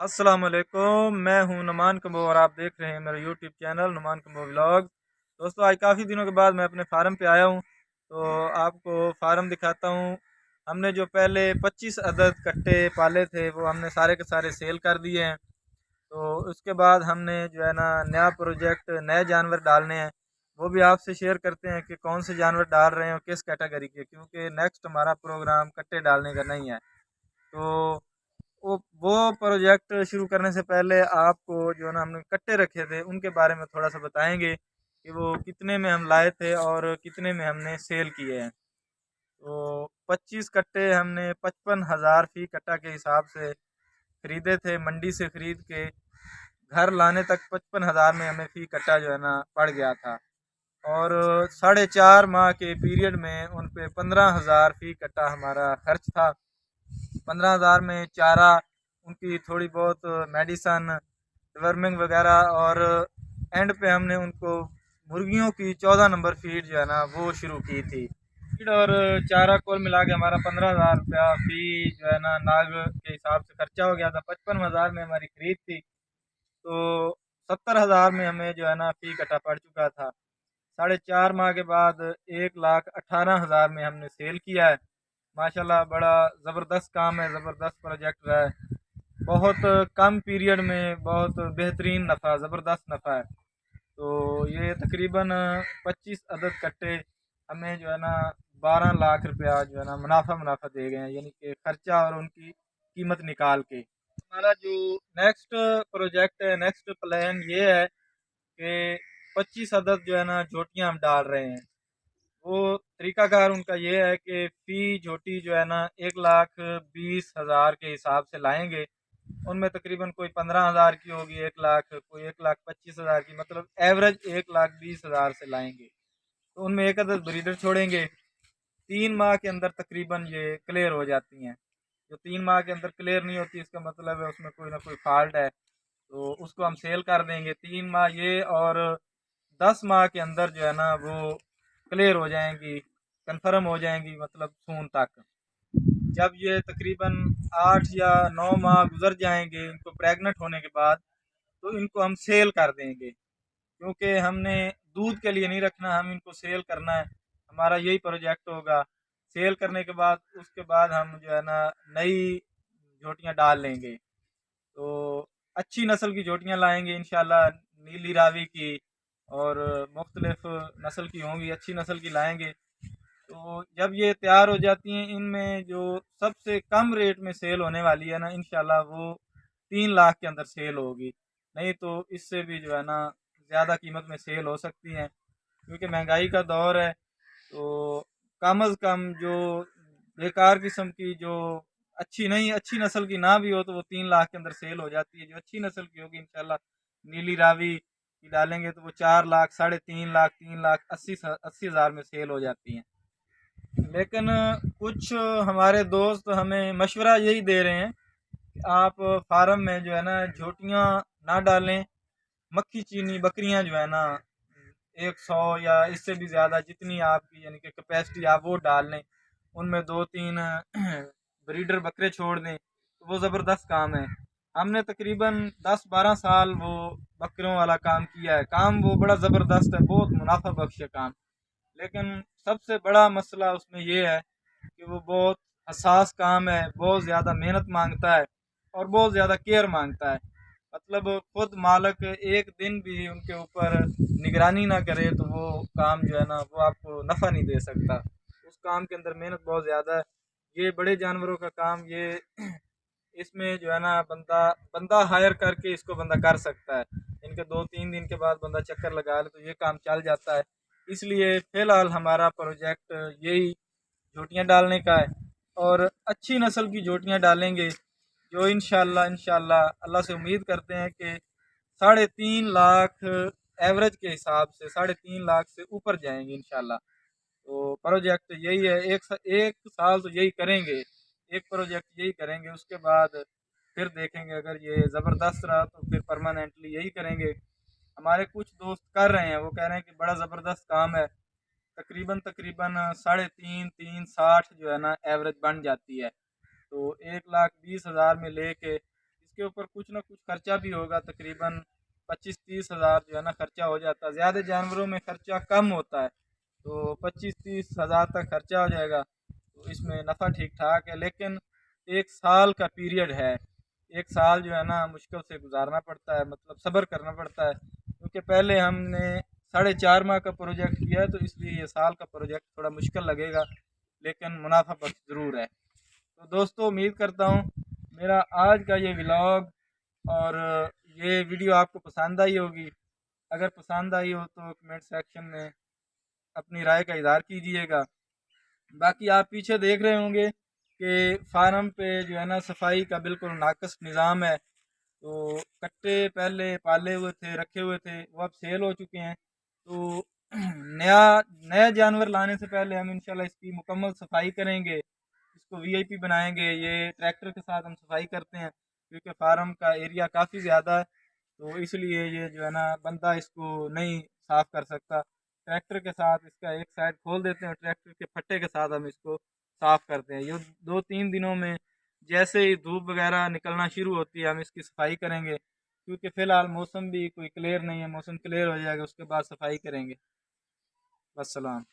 अस्सलाम वालेकुम। मैं हूं नुमान कम्बो और आप देख रहे हैं मेरा YouTube channel Numan combo vlog. दोस्तों, आज काफ़ी दिनों के बाद मैं अपने फार्म पे आया हूं, तो आपको फार्म दिखाता हूं। हमने जो पहले 25 अदद कट्टे पाले थे वो हमने सारे के सारे सेल कर दिए हैं। तो उसके बाद हमने जो है ना नया प्रोजेक्ट, नए जानवर डालने हैं। वो भी आपसे शेयर करते हैं कि कौन से जानवर डाल रहे हैं और किस कैटेगरी के, क्योंकि नेक्स्ट हमारा प्रोग्राम कट्टे डालने का नहीं है। तो वो प्रोजेक्ट शुरू करने से पहले आपको जो है ना हमने कट्टे रखे थे उनके बारे में थोड़ा सा बताएंगे कि वो कितने में हम लाए थे और कितने में हमने सेल किए हैं। तो 25 कट्टे हमने 55,000 फी कट्टा के हिसाब से खरीदे थे। मंडी से खरीद के घर लाने तक 55,000 में हमें फी कट्टा जो है ना पड़ गया था। और 4.5 माह के पीरियड में उन पे 15,000 फी कट्टा हमारा खर्च था। 15,000 में चारा, उनकी थोड़ी बहुत मेडिसन, वर्मिंग वगैरह, और एंड पे हमने उनको मुर्गियों की 14 नंबर फीड जो है ना वो शुरू की थी। फीड और चारा कुल मिला के हमारा 15,000 रुपया फी जो है ना नाग के हिसाब से खर्चा हो गया था। 55,000 में हमारी खरीद थी, तो 70,000 में हमें जो है ना फी कट्टा पड़ चुका था। 4.5 माह के बाद 1,18,000 में हमने सेल किया है। माशाल्लाह बड़ा ज़बरदस्त काम है, ज़बरदस्त प्रोजेक्ट रहा है। बहुत कम पीरियड में बहुत बेहतरीन नफ़ा, ज़बरदस्त नफ़ा है। तो ये तकरीबन 25 अदद कट्टे हमें जो है ना 12 लाख रुपया जो है ना मुनाफा मुनाफा दे गए हैं, यानी कि खर्चा और उनकी कीमत निकाल के। हमारा जो नेक्स्ट प्रोजेक्ट है, नेक्स्ट प्लान ये है कि 25 अदद जो है ना झोटियाँ हम डाल रहे हैं। वो तरीकाकार उनका ये है कि फ़ी झोटी जो है ना 1,20,000 के हिसाब से लाएंगे। उनमें तकरीबन कोई 15,000 की होगी, 1 लाख, कोई 1,25,000 की, मतलब एवरेज 1,20,000 से लाएंगे। तो उनमें एक अदद ब्रीडर छोड़ेंगे। 3 माह के अंदर तकरीबन ये क्लियर हो जाती हैं। जो 3 माह के अंदर क्लियर नहीं होती, इसका मतलब है उसमें कोई ना कोई फॉल्ट है, तो उसको हम सेल कर देंगे। 3 माह ये, और 10 माह के अंदर जो है ना वो क्लियर हो जाएंगी, कंफर्म हो जाएंगी, मतलब सून तक। जब ये तकरीबन 8 या 9 माह गुजर जाएंगे इनको प्रेग्नेंट होने के बाद, तो इनको हम सेल कर देंगे, क्योंकि हमने दूध के लिए नहीं रखना, हम इनको सेल करना है। हमारा यही प्रोजेक्ट होगा। सेल करने के बाद उसके बाद हम जो है ना नई झोटियाँ डाल लेंगे। तो अच्छी नस्ल की झोटियाँ लाएंगे इंशाल्लाह, नीली रावी की और मुख्तलिफ नस्ल की होंगी, अच्छी नस्ल की लाएंगे। तो जब ये तैयार हो जाती हैं, इनमें जो सबसे कम रेट में सेल होने वाली है ना इंशाल्लाह वो 3 लाख के अंदर सेल होगी। नहीं तो इससे भी जो है ना ज़्यादा कीमत में सेल हो सकती हैं, क्योंकि महंगाई का दौर है। तो कम अज़ कम जो बेकार किस्म की, जो अच्छी नहीं, अच्छी नस्ल की ना भी हो, तो वो 3 लाख के अंदर सेल हो जाती है। जो अच्छी नस्ल की होगी इंशाल्लाह, नीली रावी की डालेंगे तो वो 4 लाख, 3.5 लाख, 3 लाख 80,000 में सेल हो जाती हैं। लेकिन कुछ हमारे दोस्त हमें मशवरा यही दे रहे हैं कि आप फार्म में जो है ना झोटियाँ ना डालें। मक्खी चीनी बकरियां जो है ना 100 या इससे भी ज़्यादा, जितनी आपकी यानी कि कैपेसिटी, आप वो डाल लें। उनमें 2-3 ब्रीडर बकरे छोड़ दें, तो वो ज़बरदस्त काम है। हमने तकरीबन 10-12 साल वो बकरों वाला काम किया है। काम वो बड़ा ज़बरदस्त है, बहुत मुनाफा बख्श है काम। लेकिन सबसे बड़ा मसला उसमें ये है कि वो बहुत हसास काम है, बहुत ज़्यादा मेहनत मांगता है और बहुत ज़्यादा केयर मांगता है। मतलब खुद मालिक एक दिन भी उनके ऊपर निगरानी ना करे तो वो काम जो है ना वो आपको नफ़ा नहीं दे सकता। उस काम के अंदर मेहनत बहुत ज़्यादा है। ये बड़े जानवरों का काम, ये इसमें जो है ना बंदा बंदा हायर करके इसको बंदा कर सकता है। इनके 2-3 दिन के बाद बंदा चक्कर लगा ले तो ये काम चल जाता है। इसलिए फ़िलहाल हमारा प्रोजेक्ट यही झोटियाँ डालने का है, और अच्छी नस्ल की झोटियाँ डालेंगे जो इंशाल्लाह इंशाल्लाह अल्लाह से उम्मीद करते हैं कि 3.5 लाख एवरेज के हिसाब से 3.5 लाख से ऊपर जाएंगे इंशाल्लाह। तो प्रोजेक्ट यही है, एक साल तो यही करेंगे, एक प्रोजेक्ट यही करेंगे। उसके बाद फिर देखेंगे, अगर ये ज़बरदस्त रहा तो फिर परमानेंटली यही करेंगे। हमारे कुछ दोस्त कर रहे हैं, वो कह रहे हैं कि बड़ा ज़बरदस्त काम है। तकरीबन तकरीबन 3.5-3.60 जो है ना एवरेज बन जाती है। तो 1,20,000 में लेके इसके ऊपर कुछ ना कुछ खर्चा भी होगा, तकरीबन 25-30 हज़ार जो है ना खर्चा हो जाता है। ज़्यादा जानवरों में खर्चा कम होता है, तो 25-30 हज़ार तक खर्चा हो जाएगा। तो इसमें नफ़ा ठीक ठाक है, लेकिन 1 साल का पीरियड है। 1 साल जो है ना मुश्किल से गुजारना पड़ता है, मतलब सब्र करना पड़ता है, क्योंकि पहले हमने 4.5 माह का प्रोजेक्ट किया है, तो इसलिए ये साल का प्रोजेक्ट थोड़ा मुश्किल लगेगा, लेकिन मुनाफा बख्श ज़रूर है। तो दोस्तों, उम्मीद करता हूँ मेरा आज का ये व्लॉग और ये वीडियो आपको पसंद आई होगी। अगर पसंद आई हो तो कमेंट सेक्शन में अपनी राय का इज़हार कीजिएगा। बाकी आप पीछे देख रहे होंगे कि फार्म पे जो है ना सफाई का बिल्कुल नाकस निज़ाम है। तो कट्टे पहले पाले हुए थे, रखे हुए थे, वो अब सेल हो चुके हैं। तो नया नया जानवर लाने से पहले हम इंशाल्लाह इसकी मुकम्मल सफाई करेंगे, इसको वीआईपी बनाएंगे। ये ट्रैक्टर के साथ हम सफाई करते हैं, क्योंकि फार्म का एरिया काफ़ी ज़्यादा है, तो इसलिए ये जो है ना बंदा इसको नहीं साफ़ कर सकता। ट्रैक्टर के साथ इसका एक साइड खोल देते हैं, ट्रैक्टर के फट्टे के साथ हम इसको साफ़ करते हैं। ये 2-3 दिनों में जैसे ही धूप वगैरह निकलना शुरू होती है हम इसकी सफाई करेंगे, क्योंकि फ़िलहाल मौसम भी कोई क्लियर नहीं है। मौसम क्लियर हो जाएगा उसके बाद सफाई करेंगे। वस्सलाम।